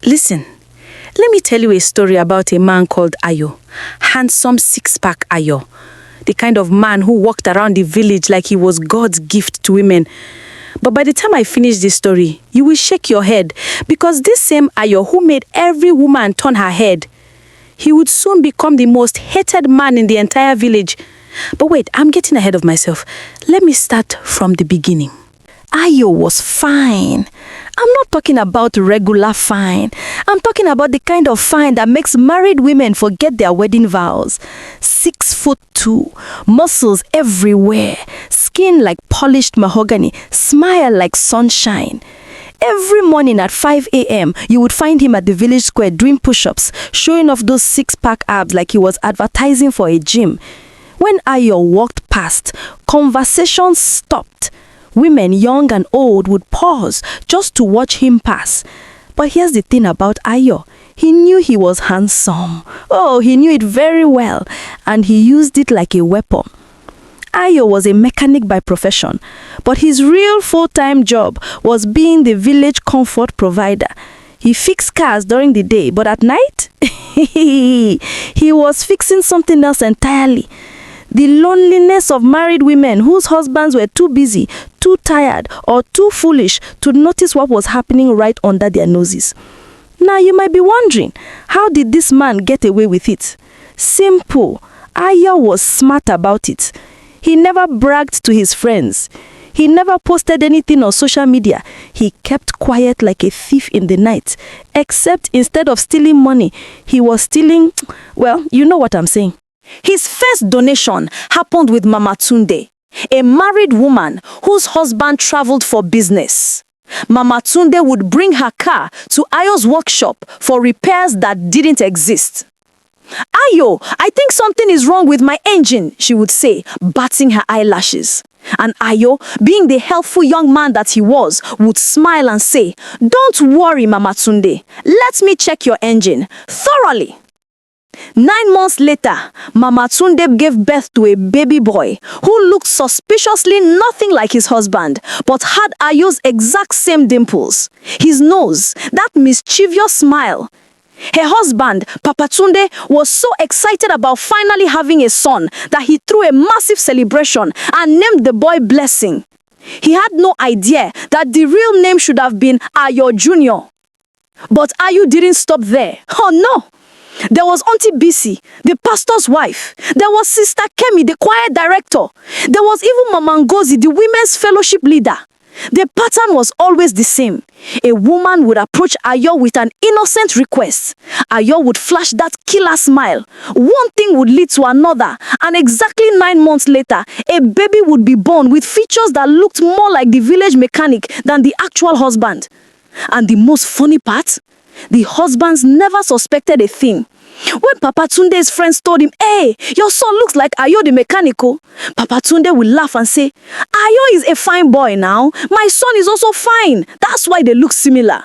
Listen, let me tell you a story about a man called Ayo. Handsome six-pack Ayo. The kind of man who walked around the village like he was God's gift to women. But by the time I finish this story, you will shake your head, because this same Ayo who made every woman turn her head, he would soon become the most hated man in the entire village. But wait, I'm getting ahead of myself. Let me start from the beginning. Ayo was fine. I'm not talking about regular fine. I'm talking about the kind of fine that makes married women forget their wedding vows. 6'2", muscles everywhere, skin like polished mahogany, smile like sunshine. Every morning at 5 a.m., you would find him at the village square doing push-ups, showing off those six-pack abs like he was advertising for a gym. When Ayo walked past, conversations stopped. Women, young and old, would pause just to watch him pass. But here's the thing about Ayo. He knew he was handsome. Oh, he knew it very well, and he used it like a weapon. Ayo was a mechanic by profession, but his real full-time job was being the village comfort provider. He fixed cars during the day, but at night, he was fixing something else entirely. The loneliness of married women whose husbands were too busy, too tired, or too foolish to notice what was happening right under their noses. Now you might be wondering, how did this man get away with it? Simple. Ayo was smart about it. He never bragged to his friends. He never posted anything on social media. He kept quiet like a thief in the night. Except instead of stealing money, he was stealing, well, you know what I'm saying. His first donation happened with Mama Tunde, a married woman whose husband traveled for business. Mama Tunde would bring her car to Ayo's workshop for repairs that didn't exist. "Ayo, I think something is wrong with my engine," she would say, batting her eyelashes. And Ayo, being the helpful young man that he was, would smile and say, "Don't worry, Mama Tunde. Let me check your engine thoroughly." 9 months later, Mama Tunde gave birth to a baby boy who looked suspiciously nothing like his husband, but had Ayo's exact same dimples, his nose, that mischievous smile. Her husband, Papa Tunde, was so excited about finally having a son that he threw a massive celebration and named the boy Blessing. He had no idea that the real name should have been Ayo Jr. But Ayo didn't stop there. Oh no! There was Auntie Bisi, the pastor's wife. There was Sister Kemi, the choir director. There was even Mama Ngozi, the women's fellowship leader. The pattern was always the same. A woman would approach Ayo with an innocent request. Ayo would flash that killer smile. One thing would lead to another, and exactly 9 months later, a baby would be born with features that looked more like the village mechanic than the actual husband. And the most funny part? The husbands never suspected a thing. When Papa Tunde's friends told him, "Hey, your son looks like Ayo the mechanical," Papa Tunde would laugh and say, "Ayo is a fine boy now. My son is also fine. That's why they look similar."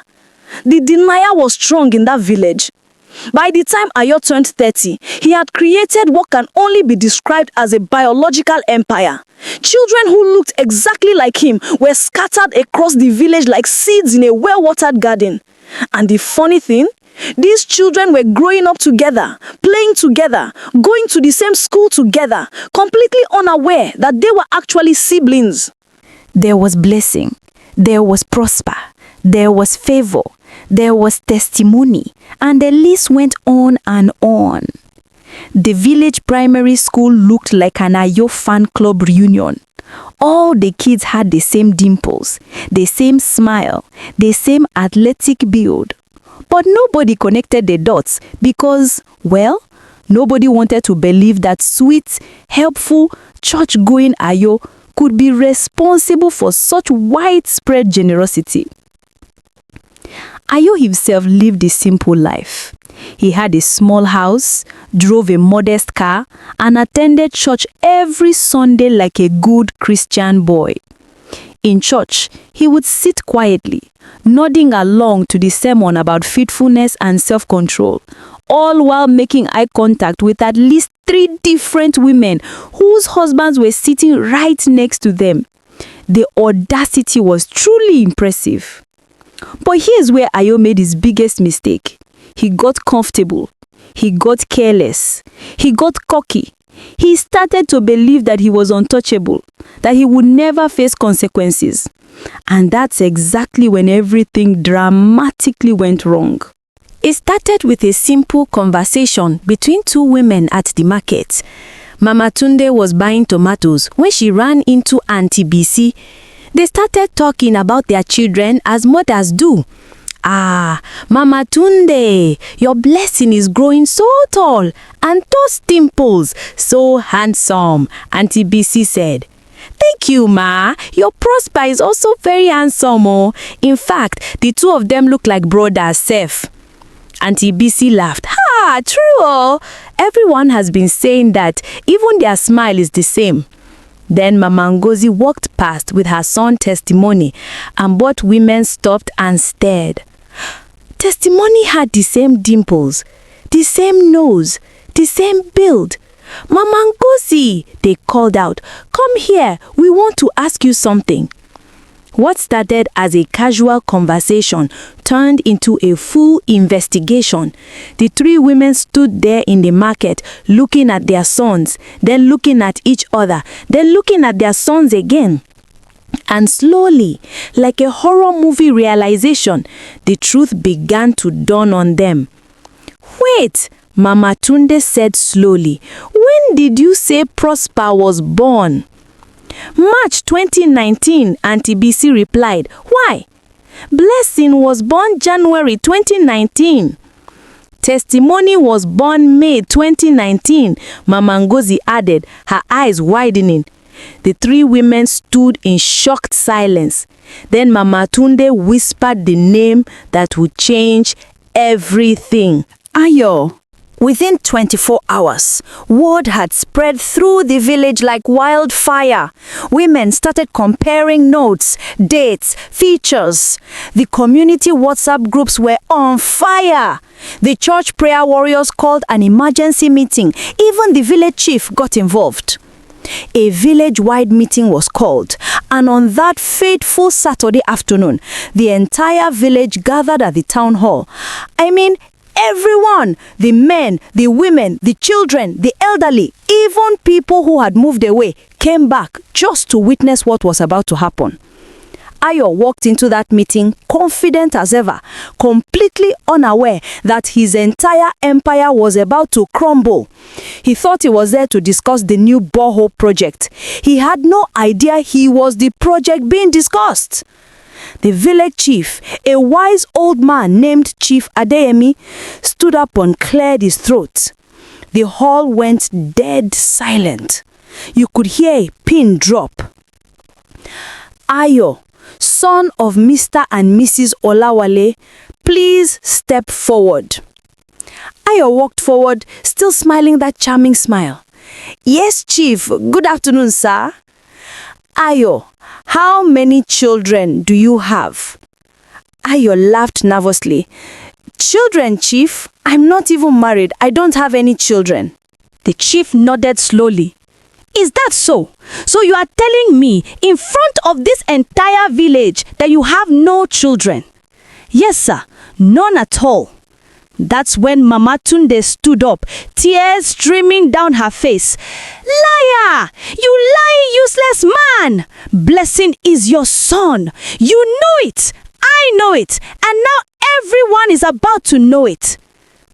The denial was strong in that village. By the time Ayo turned 30, he had created what can only be described as a biological empire. Children who looked exactly like him were scattered across the village like seeds in a well-watered garden. And the funny thing, these children were growing up together, playing together, going to the same school together, completely unaware that they were actually siblings. There was blessing, there was prosper, there was favor, there was testimony, and the list went on and on. The village primary school looked like an Ayo fan club reunion. All the kids had the same dimples, the same smile, the same athletic build. But nobody connected the dots because, well, nobody wanted to believe that sweet, helpful, church-going Ayo could be responsible for such widespread generosity. Ayo himself lived a simple life. He had a small house, drove a modest car, and attended church every Sunday like a good Christian boy. In church, he would sit quietly, nodding along to the sermon about faithfulness and self-control, all while making eye contact with at least 3 different women whose husbands were sitting right next to them. The audacity was truly impressive. But here's where Ayo made his biggest mistake. He got comfortable. He got careless. He got cocky. He started to believe that he was untouchable, that he would never face consequences. And that's exactly when everything dramatically went wrong. It started with a simple conversation between two women at the market. Mama Tunde was buying tomatoes when she ran into Auntie BC. They started talking about their children as mothers do. Ah, Mama Tunde, your blessing is growing so tall and those dimples so handsome, Auntie BC said. Thank you, Ma. Your Prosper is also very handsome. Oh. In fact, the two of them look like brothers, Seth. Auntie BC laughed. Ha, true. Oh. Everyone has been saying that. Even their smile is the same. Then Mama Ngozi walked past with her son Testimony, and both women stopped and stared. Testimony had the same dimples, the same nose, the same build. Mama Ngozi, they called out, come here, we want to ask you something. What started as a casual conversation turned into a full investigation. The three women stood there in the market looking at their sons, then looking at each other, then looking at their sons again. And slowly, like a horror movie realization, the truth began to dawn on them. Wait, Mama Tunde said slowly, when did you say Prosper was born? March 2019, Auntie BC replied. Why? Blessing was born January 2019. Testimony was born May 2019, Mama Ngozi added, her eyes widening. The three women stood in shocked silence. Then Mama Tunde whispered the name that would change everything. Ayo. Within 24 hours, word had spread through the village like wildfire. Women started comparing notes, dates, features. The community WhatsApp groups were on fire. The church prayer warriors called an emergency meeting. Even the village chief got involved. A village-wide meeting was called, and on that fateful Saturday afternoon, the entire village gathered at the town hall. Everyone, the men, the women, the children, the elderly, even people who had moved away, came back just to witness what was about to happen. Ayo walked into that meeting confident as ever, completely unaware that his entire empire was about to crumble. He thought he was there to discuss the new borehole project. He had no idea he was the project being discussed. The village chief, a wise old man named Chief Adeyemi, stood up and cleared his throat. The hall went dead silent. You could hear a pin drop. Ayo, son of Mr. and Mrs. Olawale, please step forward. Ayo walked forward, still smiling that charming smile. Yes, Chief. Good afternoon, sir. Ayo, how many children do you have? Ayo laughed nervously. Children, Chief? I'm not even married. I don't have any children. The chief nodded slowly. Is that so? So you are telling me in front of this entire village that you have no children? Yes, sir. None at all. That's when Mama Tunde stood up, tears streaming down her face. Liar! You lying useless man! Blessing is your son. You know it. I know it. And now everyone is about to know it.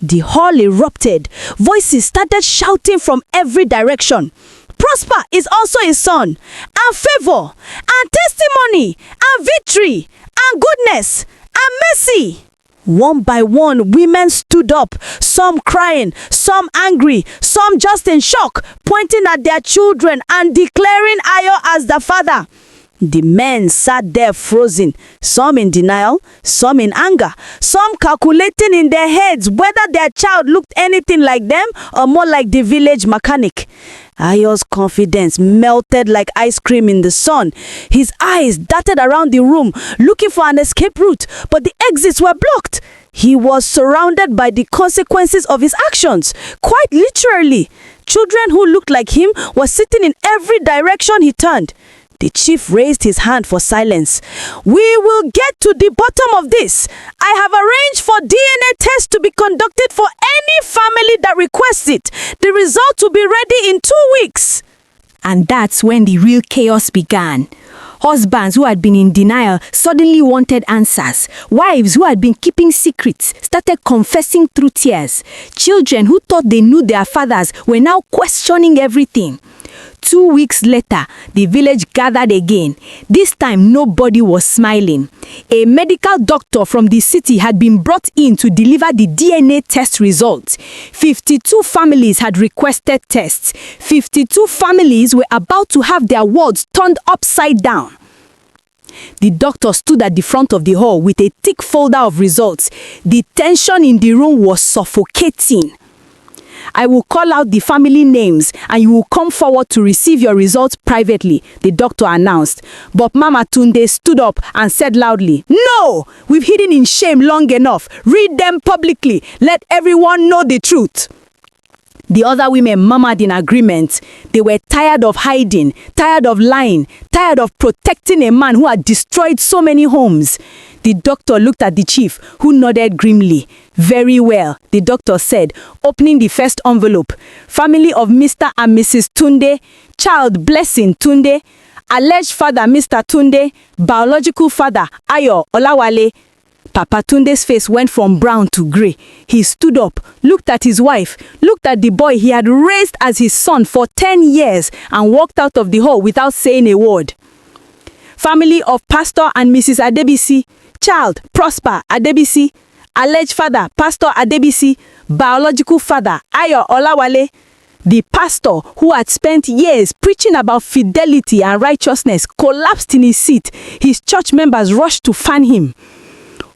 The hall erupted. Voices started shouting from every direction. Prosper is also a son, and favor, and testimony, and victory, and goodness, and mercy. One by one, women stood up, some crying, some angry, some just in shock, pointing at their children and declaring Ayo as the father. The men sat there frozen, some in denial, some in anger, some calculating in their heads whether their child looked anything like them or more like the village mechanic. Ayo's confidence melted like ice cream in the sun. His eyes darted around the room, looking for an escape route, but the exits were blocked. He was surrounded by the consequences of his actions, quite literally. Children who looked like him were sitting in every direction he turned. The chief raised his hand for silence. "We will get to the bottom of this. I have arranged for DNA tests to be conducted for any family that requests it. The result will be ready in 2 weeks." And that's when the real chaos began. Husbands who had been in denial suddenly wanted answers. Wives who had been keeping secrets started confessing through tears. Children who thought they knew their fathers were now questioning everything. 2 weeks later, the village gathered again. This time, nobody was smiling. A medical doctor from the city had been brought in to deliver the DNA test results. 52 families had requested tests. 52 families were about to have their worlds turned upside down. The doctor stood at the front of the hall with a thick folder of results. The tension in the room was suffocating. "I will call out the family names and you will come forward to receive your results privately," the doctor announced. But Mama Tunde stood up and said loudly, "No! We've hidden in shame long enough. Read them publicly. Let everyone know the truth." The other women murmured in agreement. They were tired of hiding, tired of lying, tired of protecting a man who had destroyed so many homes. The doctor looked at the chief, who nodded grimly. "Very well," the doctor said, opening the first envelope. "Family of Mr. and Mrs. Tunde, child Blessing Tunde, alleged father Mr. Tunde, biological father Ayo Olawale." Papa Tunde's face went from brown to grey. He stood up, looked at his wife, looked at the boy he had raised as his son for 10 years and walked out of the hall without saying a word. "Family of Pastor and Mrs. Adebisi, child Prosper Adebisi, alleged father Pastor Adebisi, biological father Ayo Olawale." The pastor, who had spent years preaching about fidelity and righteousness, collapsed in his seat. His church members rushed to fan him.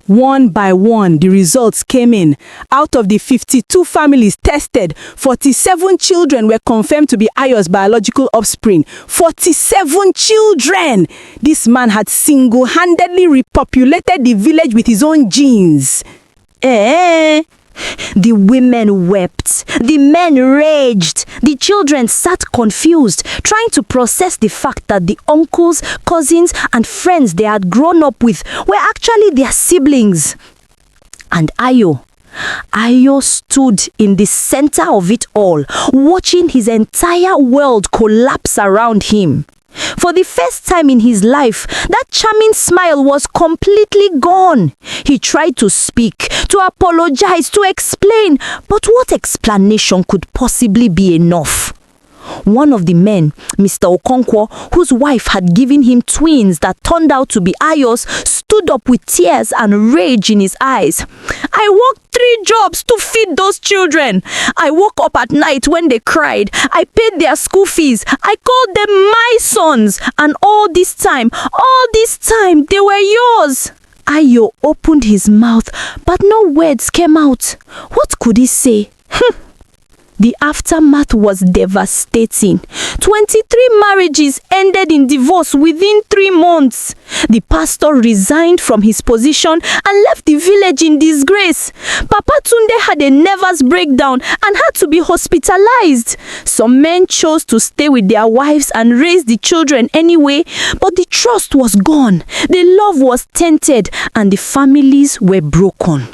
One by one, the results came in. Out of the 52 families tested, 47 children were confirmed to be Ayo's biological offspring. 47 children! This man had single-handedly repopulated the village with his own genes. The women wept. The men raged. The children sat confused, trying to process the fact that the uncles, cousins, and friends they had grown up with were actually their siblings. And Ayo stood in the center of it all, watching his entire world collapse around him. For the first time in his life, that charming smile was completely gone. He tried to speak, to apologize, to explain, but what explanation could possibly be enough? One of the men, Mr. Okonkwo, whose wife had given him twins that turned out to be Ayo's, stood up with tears and rage in his eyes. "I worked 3 jobs to feed those children. I woke up at night when they cried. I paid their school fees. I called them my sons. And all this time, they were yours." Ayo opened his mouth, but no words came out. What could he say? The aftermath was devastating. 23 marriages ended in divorce within 3 months. The pastor resigned from his position and left the village in disgrace. Papa Tunde had a nervous breakdown and had to be hospitalized. Some men chose to stay with their wives and raise the children anyway, but the trust was gone, the love was tainted, and the families were broken.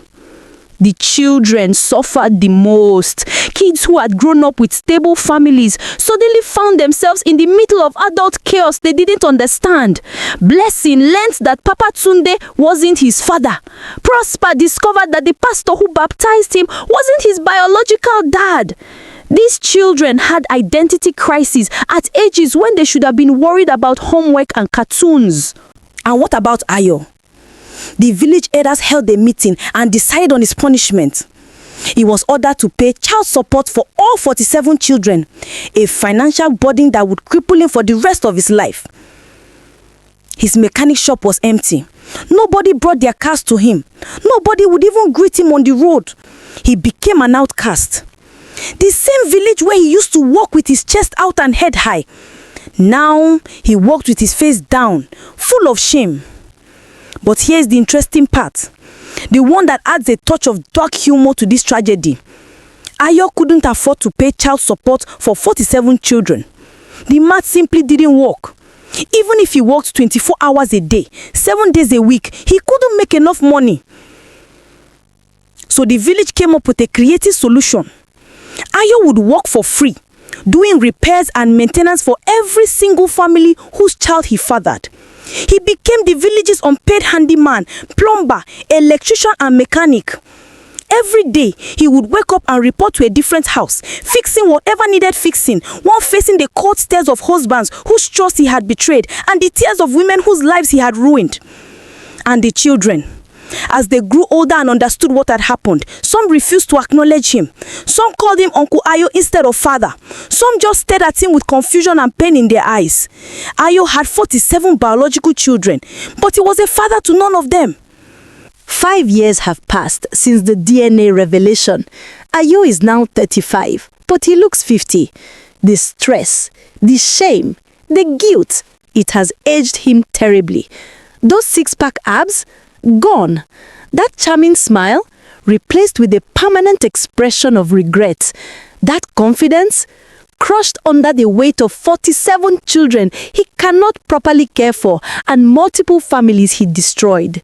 The children suffered the most. Kids who had grown up with stable families suddenly found themselves in the middle of adult chaos they didn't understand. Blessing learned that Papa Tunde wasn't his father. Prosper discovered that the pastor who baptized him wasn't his biological dad. These children had identity crises at ages when they should have been worried about homework and cartoons. And what about Ayo? The village elders held a meeting and decided on his punishment. He was ordered to pay child support for all 47 children, a financial burden that would cripple him for the rest of his life. His mechanic shop was empty. Nobody brought their cars to him. Nobody would even greet him on the road. He became an outcast. The same village where he used to walk with his chest out and head high. Now he walked with his face down, full of shame. But here's the interesting part, the one that adds a touch of dark humor to this tragedy. Ayo couldn't afford to pay child support for 47 children. The math simply didn't work. Even if he worked 24 hours a day, 7 days a week, he couldn't make enough money. So the village came up with a creative solution. Ayo would work for free, doing repairs and maintenance for every single family whose child he fathered. He became the village's unpaid handyman, plumber, electrician, and mechanic. Every day, he would wake up and report to a different house, fixing whatever needed fixing, while facing the cold stares of husbands whose trust he had betrayed and the tears of women whose lives he had ruined. And the children. As they grew older and understood what had happened, some refused to acknowledge him. Some called him Uncle Ayo instead of father. Some just stared at him with confusion and pain in their eyes. Ayo had 47 biological children, but he was a father to none of them. 5 years have passed since the DNA revelation. Ayo is now 35, but he looks 50. The stress, the shame, the guilt, it has aged him terribly. Those six-pack abs, gone. That charming smile, replaced with a permanent expression of regret. That confidence, crushed under the weight of 47 children he cannot properly care for and multiple families he destroyed.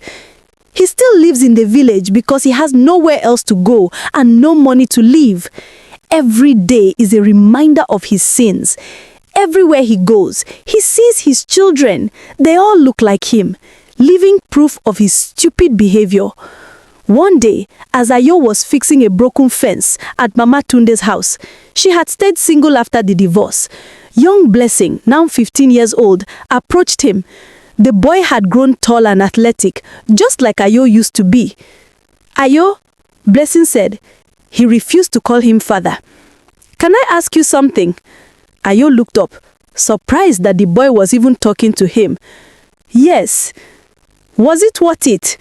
He still lives in the village because he has nowhere else to go and no money to live. Every day is a reminder of his sins. Everywhere he goes, he sees his children. They all look like him, living proof of his stupid behavior. One day, as Ayo was fixing a broken fence at Mama Tunde's house, she had stayed single after the divorce. Young Blessing, now 15 years old, approached him. The boy had grown tall and athletic, just like Ayo used to be. Ayo, Blessing said. He refused to call him father. Can I ask you something? Ayo looked up, surprised that the boy was even talking to him. Yes. Was it worth it?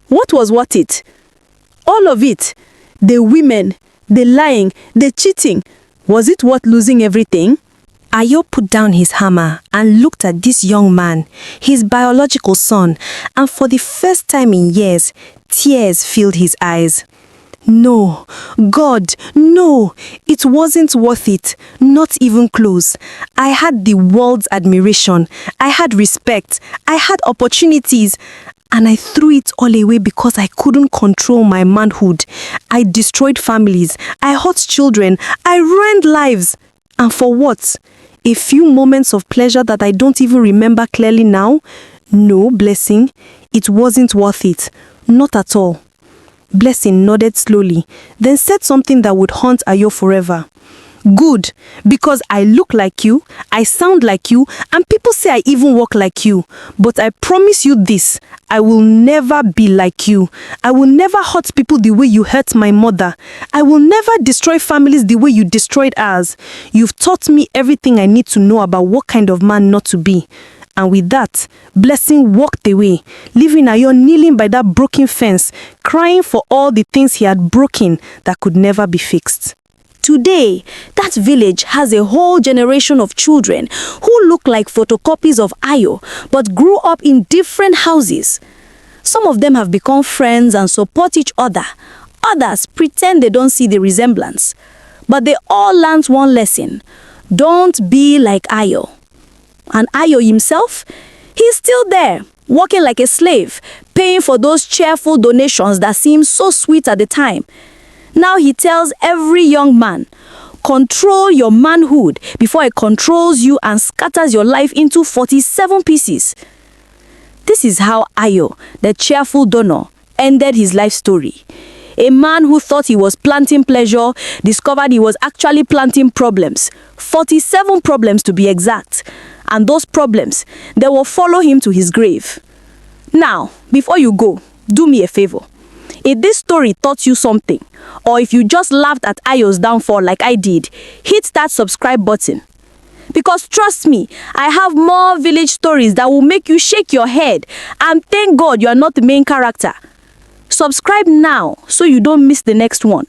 What was worth it? All of it. The women, the lying, the cheating. Was it worth losing everything? Ayo put down his hammer and looked at this young man, his biological son, and for the first time in years, tears filled his eyes. No, God, no, it wasn't worth it, not even close. I had the world's admiration, I had respect, I had opportunities, and I threw it all away because I couldn't control my manhood. I destroyed families, I hurt children, I ruined lives. And for what? A few moments of pleasure that I don't even remember clearly now? No, Blessing, it wasn't worth it. Not at all. Blessing nodded slowly, then said something that would haunt Ayo forever. Good, because I look like you, I sound like you, and people say I even walk like you. But I promise you this, I will never be like you. I will never hurt people the way you hurt my mother. I will never destroy families the way you destroyed ours. You've taught me everything I need to know about what kind of man not to be. And with that, Blessing walked away, leaving Ayo kneeling by that broken fence, crying for all the things he had broken that could never be fixed. Today, that village has a whole generation of children who look like photocopies of Ayo, but grew up in different houses. Some of them have become friends and support each other. Others pretend they don't see the resemblance. But they all learned one lesson. Don't be like Ayo. And Ayo himself, he's still there, working like a slave, paying for those cheerful donations that seem so sweet at the time. Now he tells every young man, control your manhood before it controls you and scatters your life into 47 pieces. This is how Ayo, the cheerful donor, ended his life story. A man who thought he was planting pleasure discovered he was actually planting problems. 47 problems to be exact. And those problems, they will follow him to his grave. Now, before you go, do me a favor. If this story taught you something, or if you just laughed at Ayo's downfall like I did, hit that subscribe button. Because trust me, I have more village stories that will make you shake your head and thank God you are not the main character. Subscribe now so you don't miss the next one.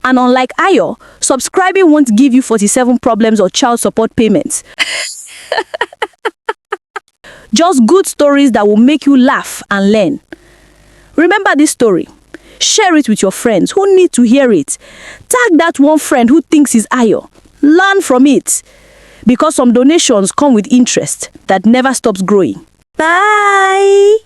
And unlike Ayo, subscribing won't give you 47 problems or child support payments. Just good stories that will make you laugh and learn. Remember this story. Share it with your friends who need to hear it. Tag that one friend who thinks he's Ayo. Learn from it. because some donations come with interest that never stops growing. Bye!